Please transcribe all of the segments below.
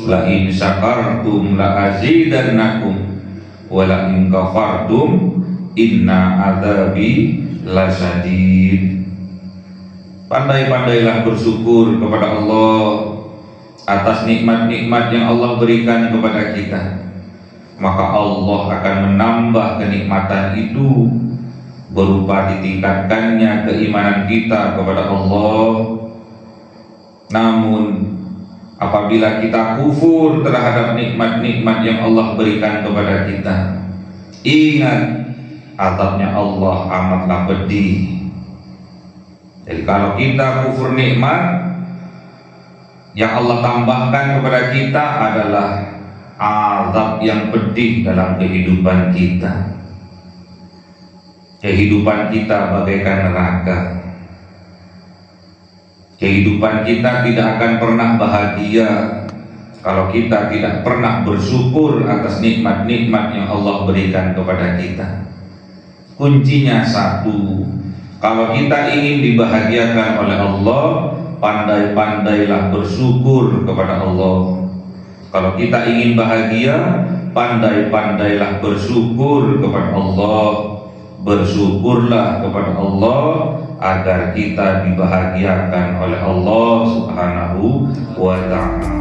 la in syakartum la azidannakum wa la in kafartum inna adzabi lasyadid. Pandai-pandailah bersyukur kepada Allah atas nikmat-nikmat yang Allah berikan kepada kita, maka Allah akan menambah kenikmatan itu berupa ditingkatkannya keimanan kita kepada Allah. Namun apabila kita kufur terhadap nikmat-nikmat yang Allah berikan kepada kita, ingat azabnya Allah amatlah pedih. Jadi kalau kita kufur nikmat yang Allah tambahkan kepada kita adalah azab yang pedih dalam kehidupan kita. Kehidupan kita bagaikan neraka. Kehidupan kita tidak akan pernah bahagia kalau kita tidak pernah bersyukur atas nikmat-nikmat yang Allah berikan kepada kita. Kuncinya satu, kalau kita ingin dibahagiakan oleh Allah, pandai-pandailah bersyukur kepada Allah. Kalau kita ingin bahagia, pandai-pandailah bersyukur kepada Allah. Bersyukurlah kepada Allah agar kita dibahagiakan oleh Allah Subhanahu wa ta'ala.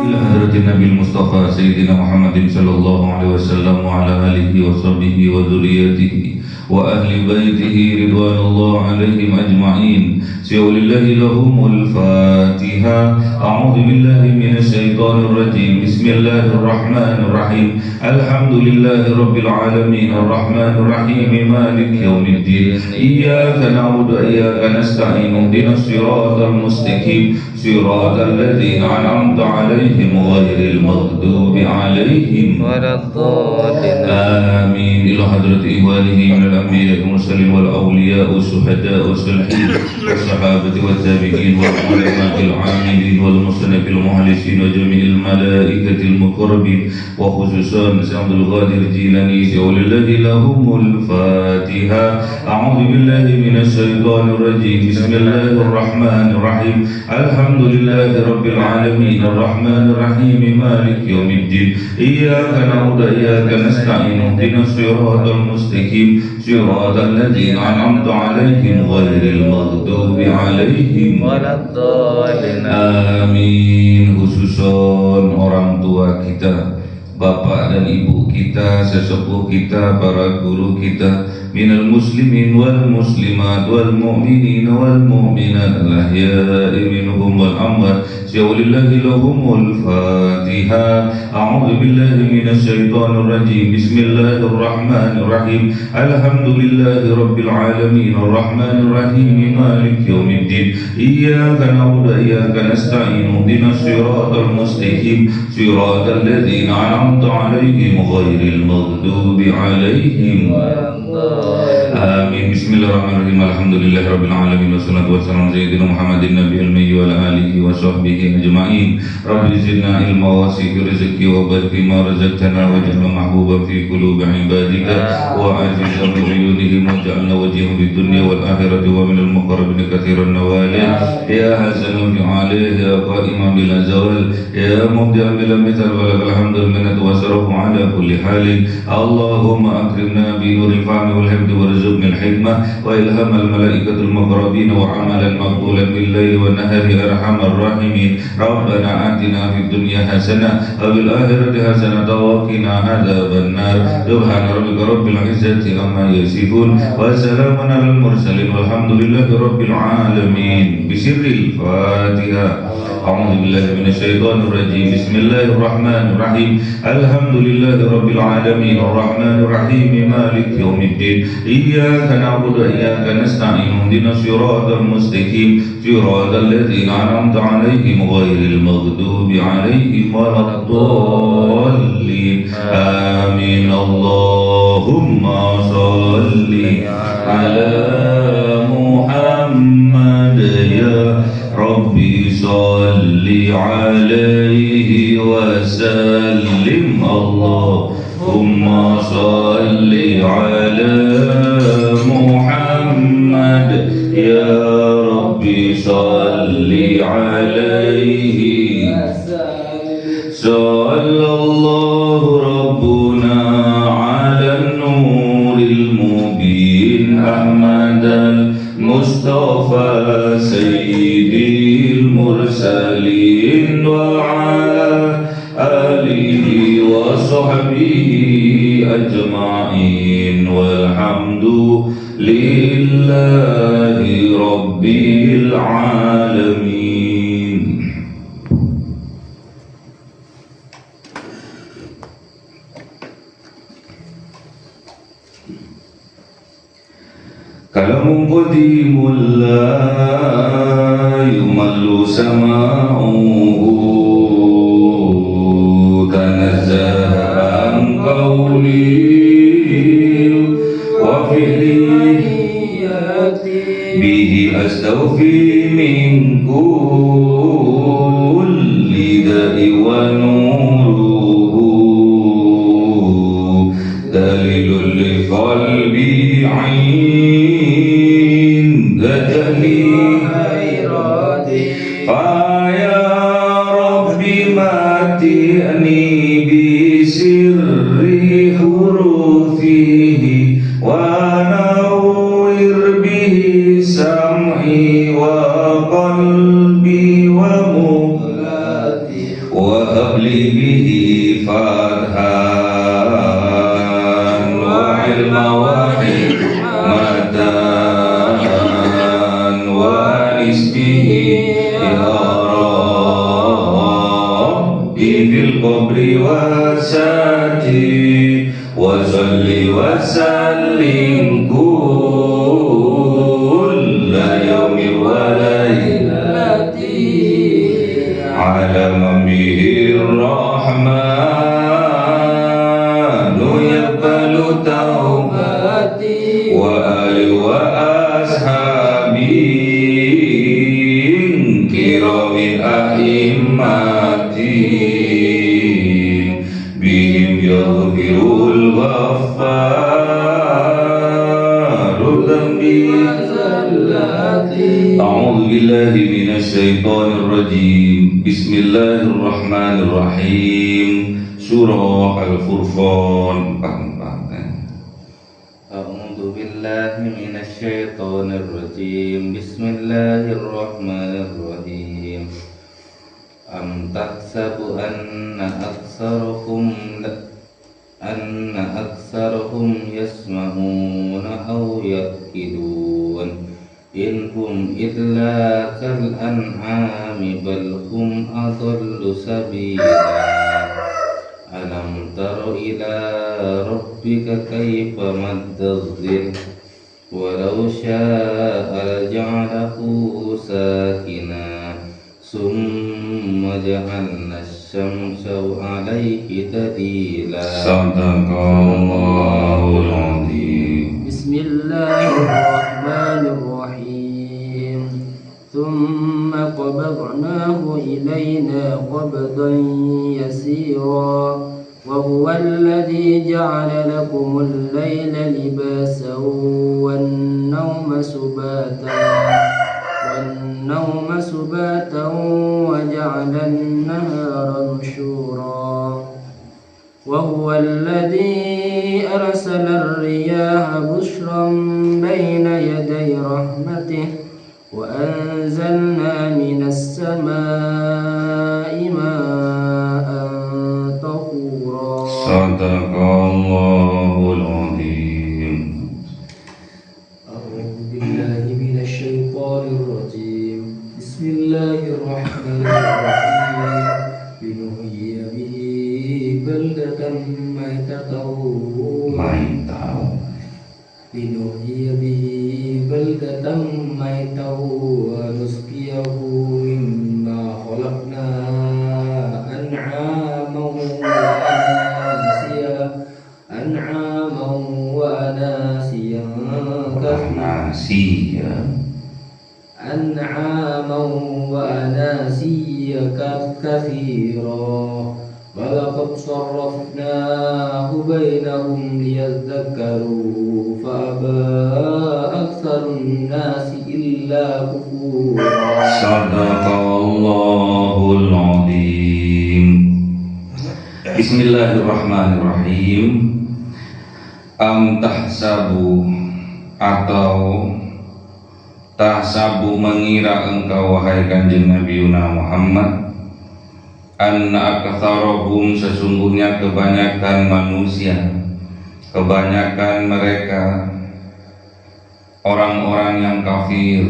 Ila hadratin Nabi Mustafa Sayyidina Muhammadin sallallahu alaihi wasallam wa ala alihi wa sahbihi wa dzurriyyatihi wa ahli baitihi ridwanullah alaihim ajma'in. Siwalillahi lahumul Fatiha. A'udzu billahi minasy syaithanir rajim. Bismillahirrahmanirrahim. Alhamdulillahi rabbil alamin arrahmanir rahim maliki yaumiddin. Iyyaka na'budu wa iyyaka nasta'in. Ihdinas siratal mustaqim. Siratal ladzina an'amta 'alaihim ghairil maghdubi 'alaihim waladdallin. Amin. Ila hadrati ihwanihi minal anbiya'i wal mursalin wal awliya'i was syuhada'i was salihin was sahabati wat tabi'in wal ulama'il 'amilin wal musannifil muhlisin wa jami'il malaikatil muqarrabin wa khususan Abdul Qadir Jilani. Walillahi lahumul Fatiha. A'udzu billahi minasy syaithanir rajim. Bismillahirrahmanirrahim. Alhamdulillahi rabbil alamin arrahmanir rahim maliki yaumiddin. Iyyaka na'budu wa iyyaka nasta'in. Ihdinas siratal mustaqim. Siratal ladzina an'amta 'alaihim ghairil maghdubi 'alaihim waladdallin. Amin. Khususon orang tua kita, bapak dan ibu kita, sesepuh kita, para guru kita, minal muslimin wal muslimat wal mu'minin wal mu'minat al-ahya'i minhum wal amwat. Walillahi lahumul Fatiha. A'udzu billahi minasy syaithanir rajim. Bismillahirrahmanirrahim. Alhamdulillahi rabbil alamin arrahmanir rahim maliki yaumiddin. Iyyaka na'budu wa iyyaka nasta'in. Ihdinas siratal mustaqim. Siratal ladzina an'amta 'alaihim ghairil maghdubi 'alaihim waladdallin. Amin. Bismillahirrahmanirrahim. Alhamdulillahi rabbil alamin wassalatu wassalamu ala sayyidina Muhammadin nabiyil ummi wa ala alihi wa sahbihi ajma'in. Rabbi zidna ilma wa sihhi rizqi wa barik fima razaqtana waj'alna mahbuban fi qulubi ibadika wa azizan bi uyunihim waj'alna wajhahu fid dunya wal akhirati wa minal muqarrabin katsiran nawalin. Ya hasanun fi alaihi ya qa'iman bil zawal ya mubdi'an bil mithal wa lakal hamdul minnatu wa sarafu ala kulli halin. Allahumma akrimna bi nuril fahmi wal hifdhi warzuqna al hikmah wa ilham al malaikatul muqarrabin wa amalan maqbulan bil laili wan nahari arhamar rahimin. Rabbana atina fid dunya hasanah wa fil akhirati hasanah wa qina adzaban nar. Subhana rabbika rabbil izzati amma yasifun wa salamun alal mursalin walhamdulillahi rabbil alamin. Bisirril Fatiha. A'udzu billahi minasy syaithanir rajim. Bismillahirrahmanirrahim. Alhamdulillahi rabbil alamin arrahmanir rahim maliki yaumiddin. Iyyaka na'budu wa iyyaka nasta'in. Ihdinas siratal mustaqim. Siratal ladzina an'amta 'alaihim ghairil maghdubi 'alaihim waladdallin. Amin. Allahumma shalli ala Muhammad ya Rabbi salli alaihi wa sallim. Allahumma salli ala Muhammad ya Rabbi salli alaihi وعلى آله وصحبه أجمعين والحمد لله رب العالمين. Kalamun qadimul la yumallu sama'uhu tanazzaha an qawli wa fi'li bihi astawfi min kulli da'i wa nuruhu dalilul li qalbi Bismillahirrahmanirrahim. Surah Al-Furqan. A'udzu billahi minasy syaithanir rajim. Bismillahirrahmanirrahim. Am tahsabu anna aktsarahum yasma'una aw yaqilun. In hum illa kal an'ami bal hum adallu sabila. Alam tara ila rabbika kayfa maddadh-dhil walau syaa'a ja'alahu sakina summa ja'alna asy-syamsa 'alayhi dalila. Sadaqallahul 'azim. Bismillahirrahmanirrahim. ثم قبضناه إلينا قبضا يسيرا وهو الذي جعل لكم الليل لباسا والنوم سباتا وجعل النهار نشورا وهو الذي أرسل الرياح بشرا بين يدي رحمته وأنزلنا من السماء ماء طهورا. Sadaqallahul 'azim. A'udzu billahi minasy syaithanir rajim. Bismillahirrahmanirrahim. Linuhyiya bihi baldatan maytatan linuhyiya bihi baldatan maytan wa nusqiyahu mimma khalaqna an'aman wa anasiya kathira walaqad sarrafnahu bainahum liyadhakkaru fa'aba aktsarun nasi illa kufura. Sadaqallahul 'azim. Bismillahirrahmanirrahim. Am tahsabu, atau tahsabu mengira engkau wahai kanjeng Nabi Muhammad, anna aktsarahum sesungguhnya kebanyakan manusia, kebanyakan mereka orang-orang yang kafir,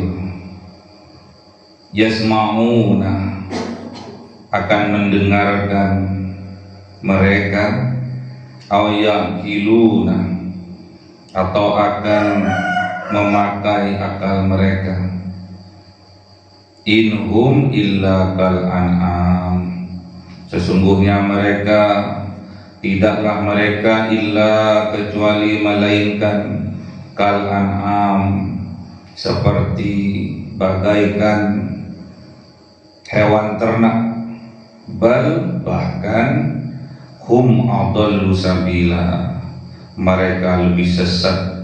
yasma'una akan mendengarkan mereka, aw yaqiluna atau akan memakai akal mereka, inhum illa kal an'am sesungguhnya mereka tidaklah mereka illa kecuali melainkan kal an'am seperti bagaikan hewan ternak, bal bahkan hum adallu sabila mereka lebih sesat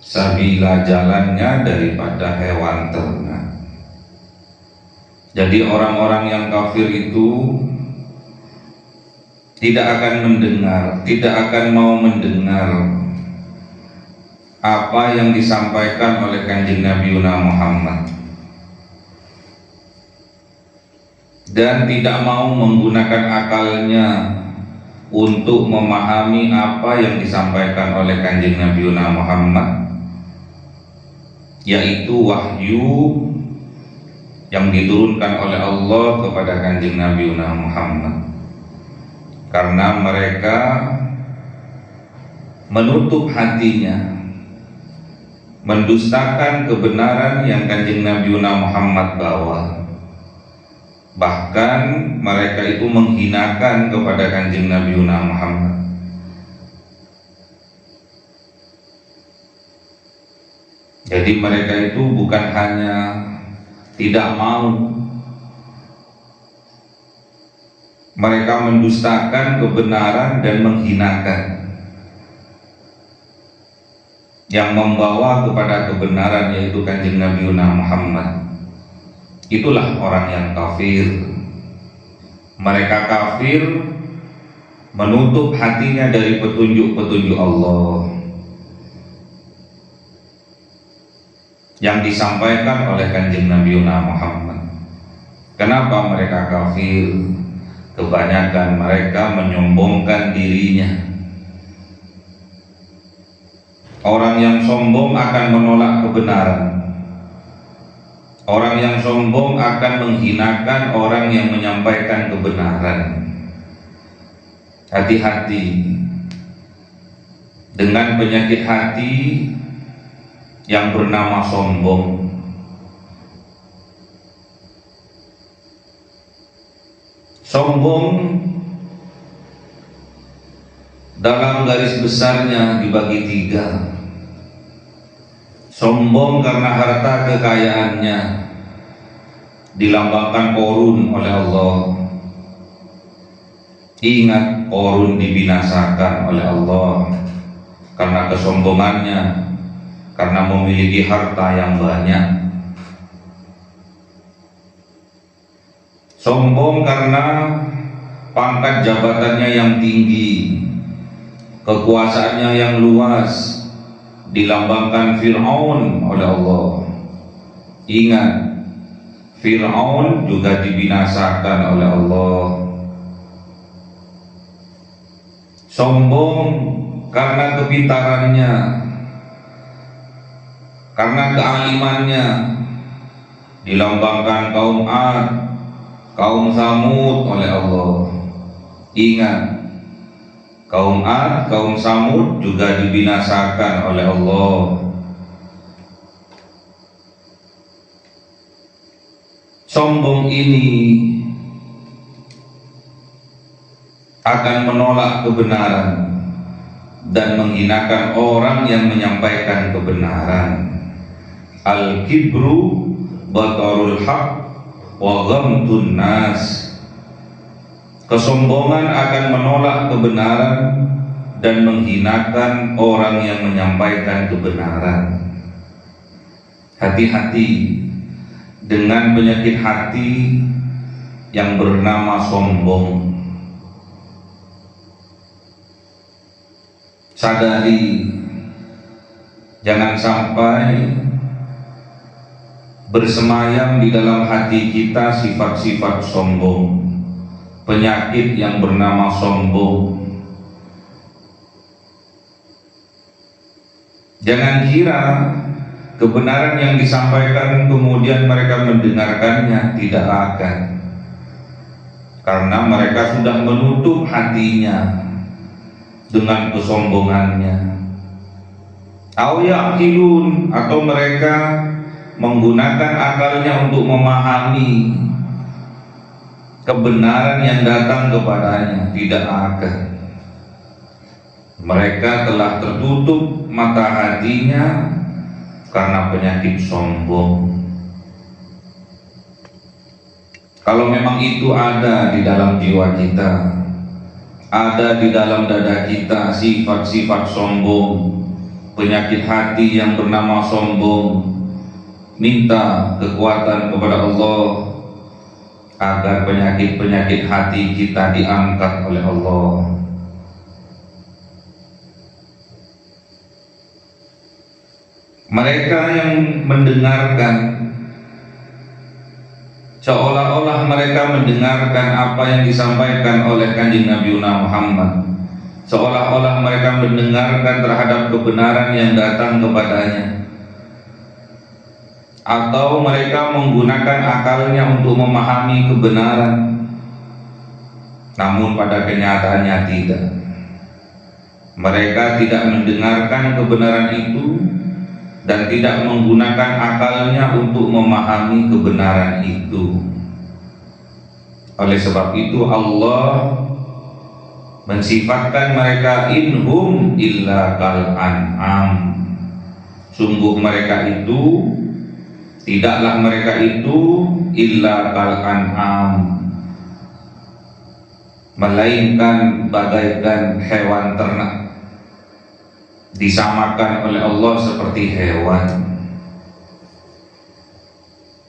sabila jalannya daripada hewan ternak. Jadi orang-orang yang kafir itu tidak akan mendengar, tidak akan mau mendengar apa yang disampaikan oleh Kanjeng Nabi Muhammad, dan tidak mau menggunakan akalnya untuk memahami apa yang disampaikan oleh Kanjeng Nabi Muhammad, yaitu wahyu yang diturunkan oleh Allah kepada Kanjeng Nabi Muhammad. Karena mereka menutup hatinya, mendustakan kebenaran yang Kanjeng Nabi Muhammad bawa. Bahkan mereka itu menghinakan kepada Kanjeng Nabi Muhammad. Jadi mereka itu bukan hanya tidak mau, mereka mendustakan kebenaran dan menghinakan yang membawa kepada kebenaran, yaitu Kanjeng Nabi Muhammad. Itulah orang yang kafir. Mereka kafir menutup hatinya dari petunjuk-petunjuk Allah yang disampaikan oleh Kanjeng Nabi Muhammad. Kenapa mereka kafir? Kebanyakan mereka menyombongkan dirinya. Orang yang sombong akan menolak kebenaran. Orang yang sombong akan menghinakan orang yang menyampaikan kebenaran. Hati-hati dengan penyakit hati yang bernama sombong. Sombong dalam garis besarnya dibagi tiga. Sombong karena harta kekayaannya dilambangkan korun oleh Allah. Ingat, korun dibinasakan oleh Allah karena kesombongannya, karena memiliki harta yang banyak. Sombong karena pangkat jabatannya yang tinggi, kekuasaannya yang luas, dilambangkan Fir'aun oleh Allah. Ingat, Fir'aun juga dibinasakan oleh Allah. Sombong karena kepintarannya, karena kealimannya, dilambangkan kaum Ad, kaum Samud oleh Allah. Ingat, kaum Ad, kaum Samud juga dibinasakan oleh Allah. Sombong ini akan menolak kebenaran dan menghinakan orang yang menyampaikan kebenaran. Al-kibru batarul haq wa ghamtun nas. Kesombongan akan menolak kebenaran dan menghinakan orang yang menyampaikan kebenaran. Hati-hati dengan penyakit hati yang bernama sombong. Sadari, jangan sampai bersemayam di dalam hati kita sifat-sifat sombong, penyakit yang bernama sombong. Jangan kira kebenaran yang disampaikan kemudian mereka mendengarkannya, tidak akan, karena mereka sudah menutup hatinya dengan kesombongannya. Yaqilun, atau mereka menggunakan akalnya untuk memahami kebenaran yang datang kepadanya, tidak akan. Mereka telah tertutup mata hatinya karena penyakit sombong. Kalau memang itu ada di dalam jiwa kita, ada di dalam dada kita sifat-sifat sombong, penyakit hati yang bernama sombong, minta kekuatan kepada Allah agar penyakit-penyakit hati kita diangkat oleh Allah. Mereka yang mendengarkan, seolah-olah mereka mendengarkan apa yang disampaikan oleh Kanjeng Nabi Muhammad, seolah-olah mereka mendengarkan terhadap kebenaran yang datang kepadanya, atau mereka menggunakan akalnya untuk memahami kebenaran, namun pada kenyataannya tidak. Mereka tidak mendengarkan kebenaran itu dan tidak menggunakan akalnya untuk memahami kebenaran itu. Oleh sebab itu Allah mensifatkan mereka inhum illa kal an'am. Sungguh mereka itu, tidaklah mereka itu illa kal an'am, melainkan bagaikan hewan ternak, disamakan oleh Allah seperti hewan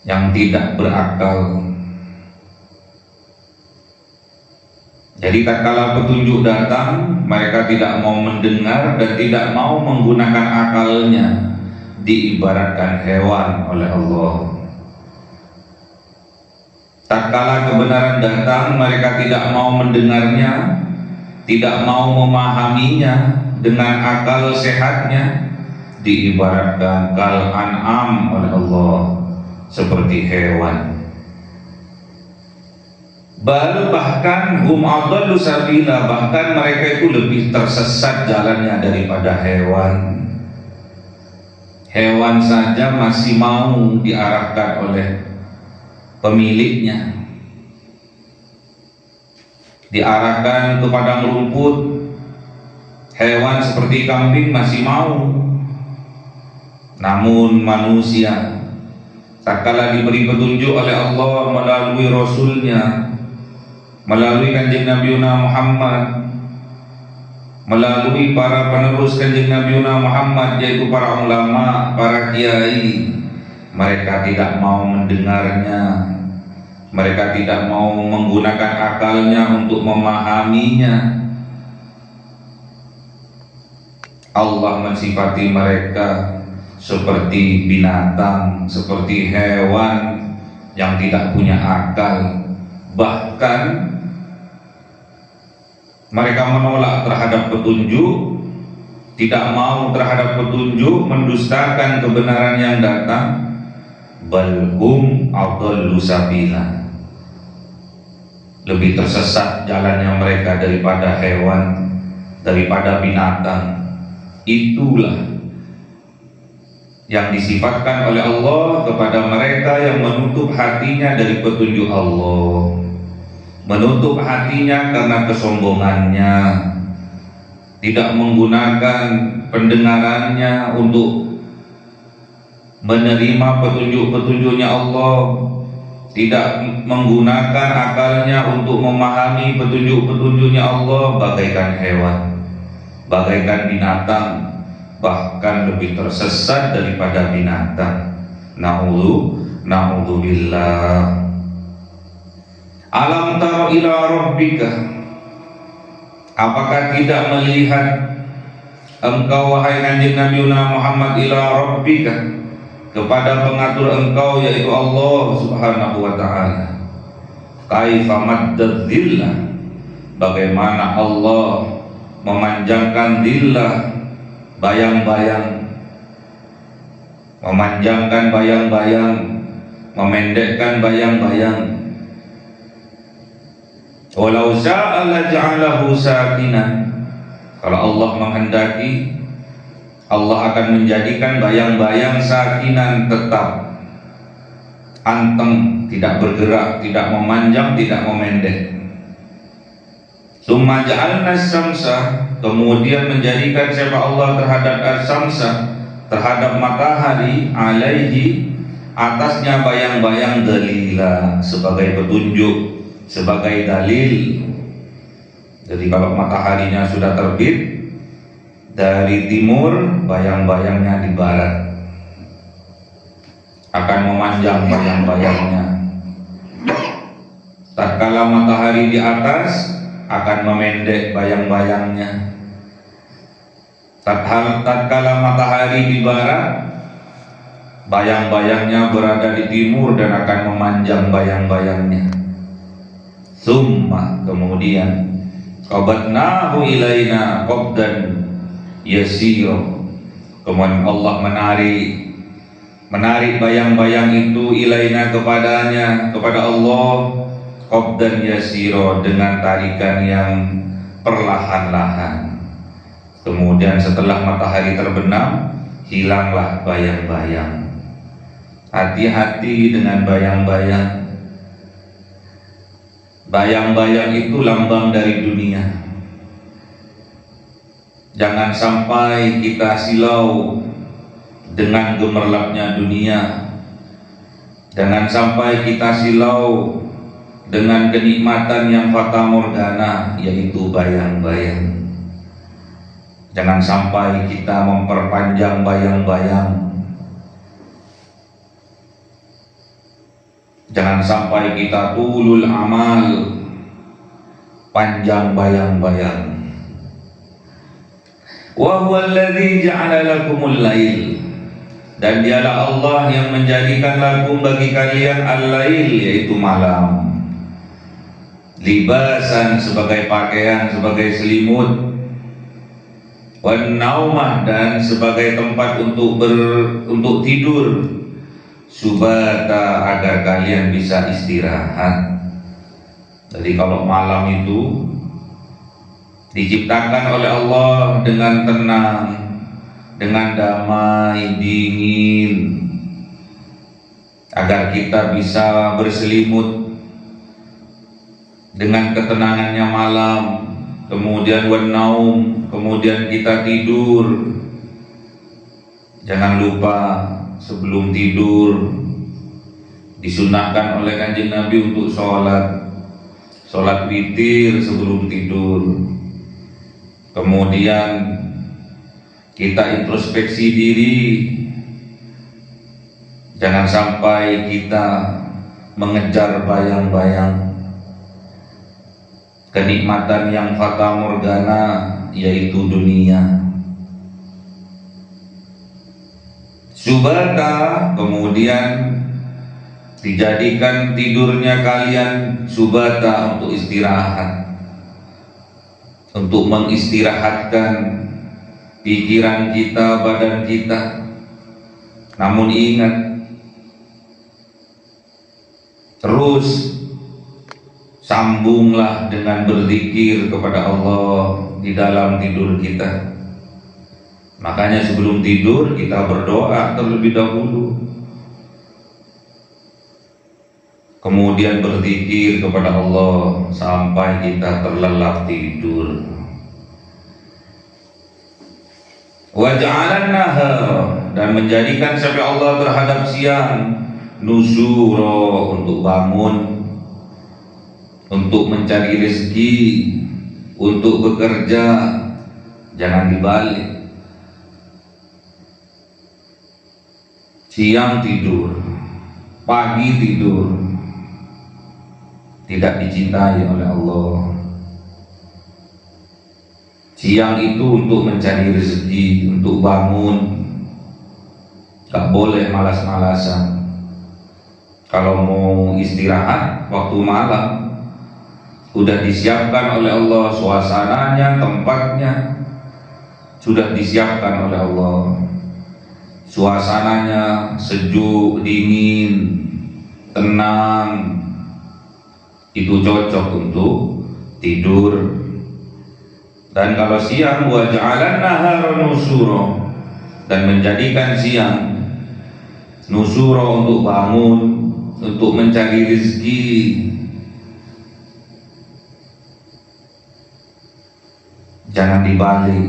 yang tidak berakal. Jadi tatkala petunjuk datang, mereka tidak mau mendengar dan tidak mau menggunakan akalnya, diibaratkan hewan oleh Allah. Tatkala kebenaran datang, mereka tidak mau mendengarnya, tidak mau memahaminya dengan akal sehatnya, diibaratkan kal an'am oleh Allah, seperti hewan. Bahkan hum adallu sabila, bahkan mereka itu lebih tersesat jalannya daripada hewan. Hewan saja masih mau diarahkan oleh pemiliknya, diarahkan ke padang rumput. Hewan seperti kambing masih mau, namun manusia tatkala diberi petunjuk oleh Allah melalui Rasulnya, melalui Kanjeng Nabi Muhammad, melalui para penerus Kanjeng Nabi Muhammad, yaitu para ulama, para kiai, mereka tidak mau mendengarnya, mereka tidak mau menggunakan akalnya untuk memahaminya. Allah mensifati mereka seperti binatang, seperti hewan yang tidak punya akal. Bahkan mereka menolak terhadap petunjuk, tidak mau terhadap petunjuk, mendustakan kebenaran yang datang. Balhum adallu sabila, lebih tersesat jalannya mereka daripada hewan, daripada binatang. Itulah yang disifatkan oleh Allah kepada mereka yang menutup hatinya dari petunjuk Allah, menutup hatinya karena kesombongannya, tidak menggunakan pendengarannya untuk menerima petunjuk-petunjuknya Allah, tidak menggunakan akalnya untuk memahami petunjuk-petunjuknya Allah, bagaikan hewan, bagaikan binatang, bahkan lebih tersesat daripada binatang. Na'udzubillah. Alam tara ila rabbika, apakah tidak melihat engkau wahai Kanjeng Nabi Muhammad ila rabbika, kepada pengatur engkau yaitu Allah Subhanahu wa ta'ala. kaifa maddad dhillah, bagaimana Allah memanjangkan dhillah, bayang-bayang, memanjangkan bayang-bayang, memendekkan bayang-bayang. Walau sya'a laja'alahu sakinan, kalau Allah menghendaki, Allah akan menjadikan bayang-bayang sakinan, tetap anteng, tidak bergerak, tidak memanjang, tidak memendek. Summa ja'alna syamsa, kemudian menjadikan siapa Allah terhadap as-syamsa, terhadap matahari, alaihi, atasnya bayang-bayang dalila, sebagai petunjuk, sebagai dalil. Jadi kalau mataharinya sudah terbit dari timur, bayang-bayangnya di barat, akan memanjang bayang-bayangnya. Tatkala matahari di atas, akan memendek bayang-bayangnya. Tatkala matahari di barat, bayang-bayangnya berada di timur dan akan memanjang bayang-bayangnya. Summa, kemudian qabatnahu ilaina qabdan yasira, kemudian Allah menarik bayang-bayang itu ilaina, kepadanya, kepada Allah, qabdan yasira, dengan tarikan yang perlahan-lahan. Kemudian setelah matahari terbenam, hilanglah bayang-bayang. Hati-hati dengan bayang-bayang. Bayang-bayang itu lambang dari dunia. Jangan sampai kita silau dengan gemerlapnya dunia. Jangan sampai kita silau dengan kenikmatan yang fata morgana, yaitu bayang-bayang. Jangan sampai kita memperpanjang bayang-bayang. Jangan sampai kita tulul amal, panjang bayang-bayang. Wa huwa alladzi ja'ala lakumul lail, dan dialah Allah yang menjadikan lakum bagi kalian al-lail, yaitu malam, libasan, sebagai pakaian, sebagai selimut, wan naumah, dan sebagai tempat untuk tidur, subata, agar kalian bisa istirahat. Jadi kalau malam itu diciptakan oleh Allah dengan tenang, dengan damai, dingin, agar kita bisa berselimut dengan ketenangannya malam. Kemudian wan naum, kemudian kita tidur. Jangan lupa sebelum tidur disunahkan oleh Kanjeng Nabi untuk sholat witir sebelum tidur. Kemudian kita introspeksi diri, jangan sampai kita mengejar bayang-bayang kenikmatan yang fata morgana, yaitu dunia. Subata, kemudian dijadikan tidurnya kalian subata, untuk istirahat, untuk mengistirahatkan pikiran kita, badan kita. Namun ingat, terus sambunglah dengan berzikir kepada Allah di dalam tidur kita. Makanya sebelum tidur kita berdoa terlebih dahulu, kemudian berzikir kepada Allah sampai kita terlelap tidur. Wa ja'alan nahar, dan menjadikan siapa Allah terhadap siang, nusuro, untuk bangun, untuk mencari rezeki, untuk bekerja. Jangan dibalik. Siang tidur, pagi tidur, tidak dicintai oleh Allah. Siang itu untuk mencari rezeki, untuk bangun. Gak boleh malas-malasan. Kalau mau istirahat waktu malam, Sudah disiapkan oleh Allah suasananya, tempatnya sudah disiapkan oleh Allah. Suasananya sejuk, dingin, tenang, itu cocok untuk tidur. Dan kalau siang, wa ja'alan nahara nusura, dan menjadikan siang nusura, untuk bangun, untuk mencari rezeki. Jangan dibalik,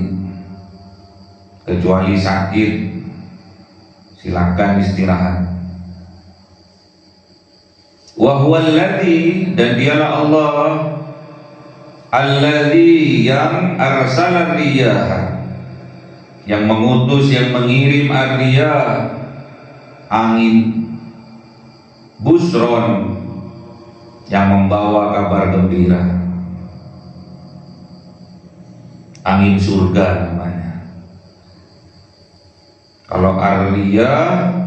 kecuali sakit silakan istirahat. Wa huwa alladzi, dan dialah Allah alladzi yang arsala riyah, yang mengutus, yang mengirim ar-riyah, angin, busron, yang membawa kabar gembira, angin surga namanya. Kalau ar-riyah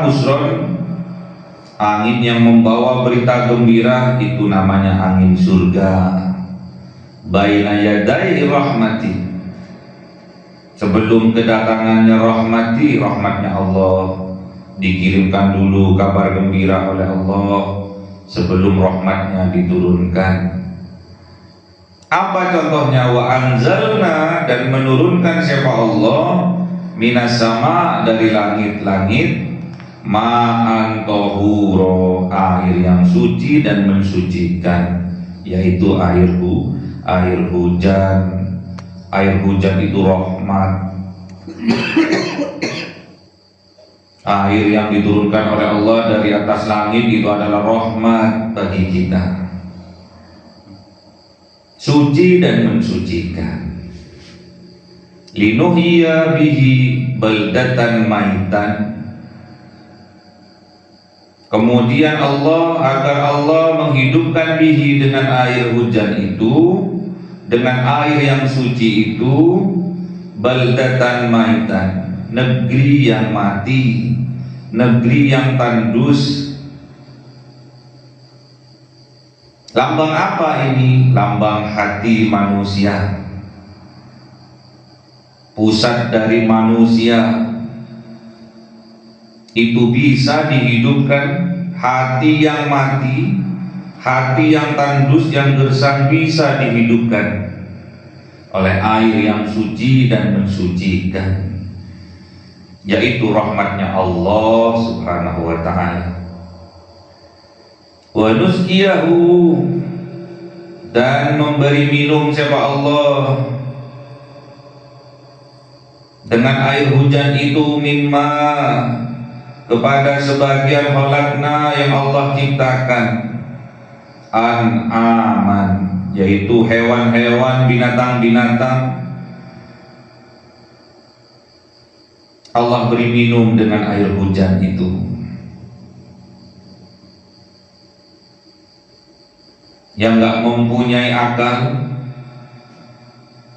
busron, angin yang membawa berita gembira, itu namanya angin surga. Baina yadai rahmati, sebelum kedatangannya rahmatnya Allah, dikirimkan dulu kabar gembira oleh Allah sebelum rahmatnya diturunkan. Apa contohnya? Wa anzalna, dan menurunkan siapa Allah, minas sama, dari langit-langit, ma'an tohuro, air yang suci dan mensucikan, yaitu air hujan. Air hujan itu rahmat. Air yang diturunkan oleh Allah dari atas langit itu adalah rahmat bagi kita, suci dan mensucikan. Linuhya bihi baldatan maitan, kemudian agar Allah menghidupkan bihi, dengan air hujan itu, dengan air yang suci itu, baldatan maitan, negeri yang mati, negeri yang tandus. Lambang apa ini? Lambang hati manusia, pusat dari manusia. Itu bisa dihidupkan. Hati yang mati, hati yang tandus, yang gersang, bisa dihidupkan oleh air yang suci dan mensucikan, yaitu rahmatnya Allah subhanahu wa ta'ala. Wa nusqiyahu, dan memberi minum siapa Allah dengan air hujan itu, mimma, kepada sebagian khalaqna, yang Allah ciptakan, an'aman, yaitu hewan-hewan, binatang-binatang. Allah beri minum dengan air hujan itu. Yang gak mempunyai akal,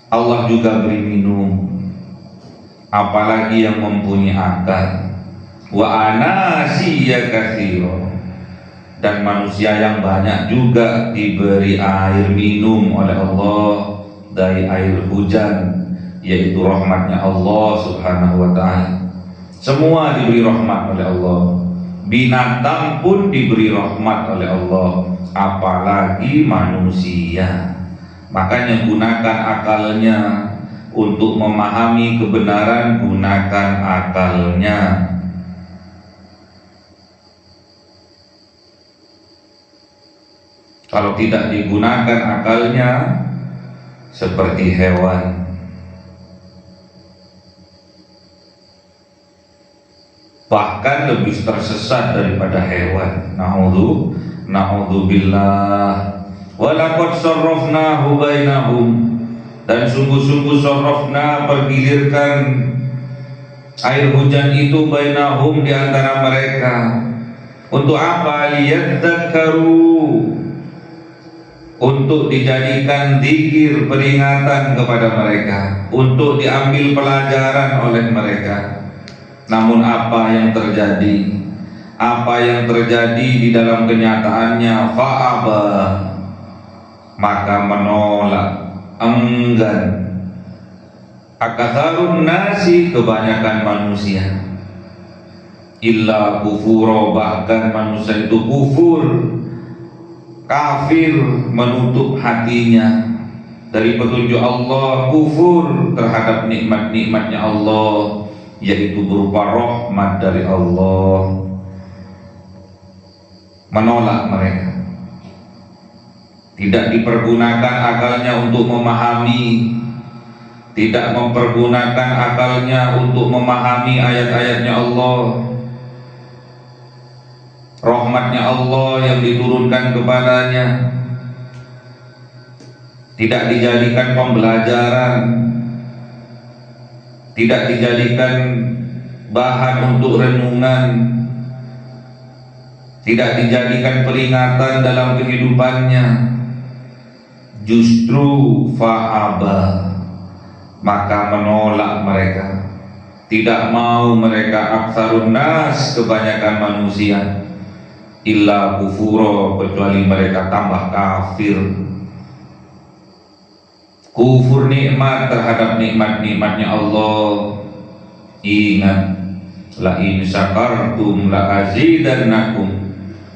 Allah juga beri minum, apalagi yang mempunyai akal. Wa anasiya katsira, dan manusia yang banyak juga diberi air minum oleh Allah dari air hujan, yaitu rahmatnya Allah subhanahu wa ta'ala. Semua diberi rahmat oleh Allah. Binatang pun diberi rahmat oleh Allah, apalagi manusia. Makanya gunakan akalnya untuk memahami kebenaran, gunakan akalnya. Kalau tidak digunakan akalnya, seperti hewan. Bahkan lebih tersesat daripada hewan. Na'udzubillah. Walaqad sarrafnahu bainahum, dan sungguh-sungguh sarrafna, pergilirkan air hujan itu, bainahum, di antara mereka. Untuk apa? Liyadzakkaru, untuk dijadikan zikir, peringatan kepada mereka, untuk diambil pelajaran oleh mereka. Namun apa yang terjadi? apa yang terjadi di dalam kenyataannya, fa'aba, maka menolak, enggan. Aktsarun nasi, kebanyakan manusia, illa kufuro, bahkan manusia itu kufur, kafir, menutup hatinya dari petunjuk Allah, kufur terhadap nikmat-nikmatnya Allah, yaitu berupa rahmat dari Allah. Menolak mereka, tidak dipergunakan akalnya untuk memahami, tidak mempergunakan akalnya untuk memahami ayat-ayatnya Allah, rahmatnya Allah yang diturunkan kepadanya, tidak dijadikan pembelajaran, tidak dijadikan bahan untuk renungan, tidak dijadikan peringatan dalam kehidupannya. Justru fa'aba, maka menolak mereka, tidak mau mereka. Aktsarun nas, kebanyakan manusia, illa kufuro, kecuali mereka tambah kafir, kufur nikmat terhadap nikmat-nikmatnya Allah. Ingat, la in syakartum la azidannakum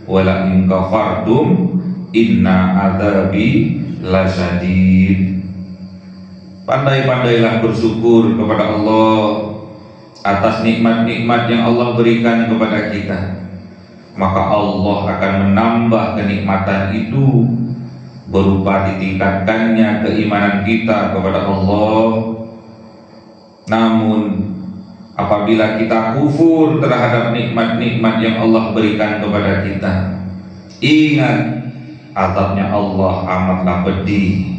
wa la in kafartum inna adzabi lasyadid. Pandai-pandailah bersyukur kepada Allah atas nikmat-nikmat yang Allah berikan kepada kita, maka Allah akan menambah kenikmatan itu berupa ditingkatkannya keimanan kita kepada Allah. Namun apabila kita kufur terhadap nikmat-nikmat yang Allah berikan kepada kita, ingat, azabnya Allah amatlah pedih.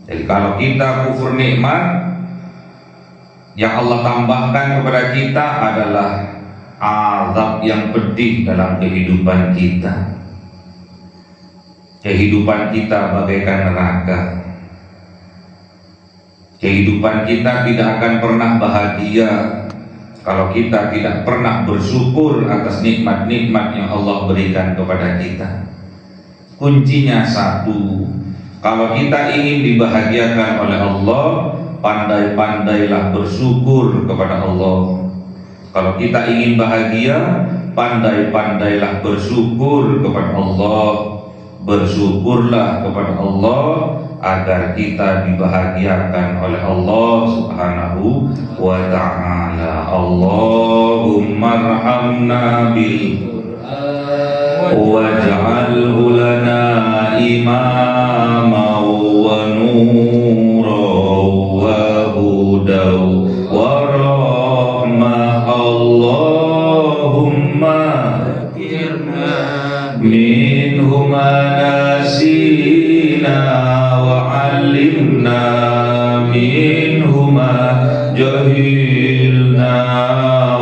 Jadi kalau kita kufur nikmat yang Allah tambahkan kepada kita adalah azab yang pedih dalam kehidupan kita. Kehidupan kita bagaikan neraka. Kehidupan kita tidak akan pernah bahagia kalau kita tidak pernah bersyukur atas nikmat-nikmat yang Allah berikan kepada kita. Kuncinya satu, kalau kita ingin dibahagiakan oleh Allah, pandai-pandailah bersyukur kepada Allah. Kalau kita ingin bahagia, pandai-pandailah bersyukur kepada Allah. Bersyukurlah kepada Allah agar kita dibahagiakan oleh Allah Subhanahu wa ta'ala. Allahumma arhamna bil waj'alhu lana imama wa nura wa hudaw wa rahmah. Allahumma minhuma nasina wa alimna, minhuma jahilna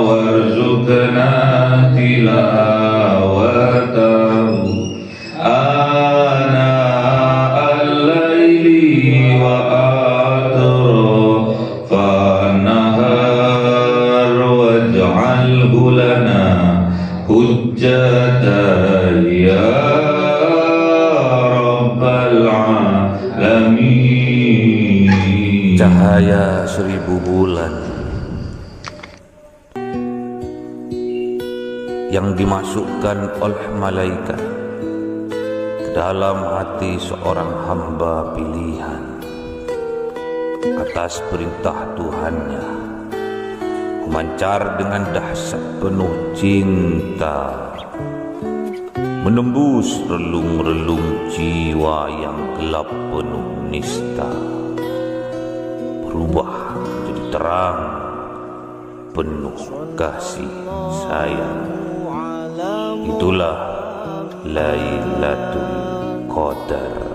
warzuqna tilawatahu ana al-laili wa atrafan nahar waj'alhu lana hujjatan ya rabbal alamin. Cahaya 1000 bulan yang dimasukkan oleh malaikat ke dalam hati seorang hamba pilihan atas perintah Tuhannya, memancar dengan dahsyat penuh cinta, menembus relung-relung jiwa yang gelap penuh nista, berubah menjadi terang penuh kasih sayang. Itulah Lailatul Qadar.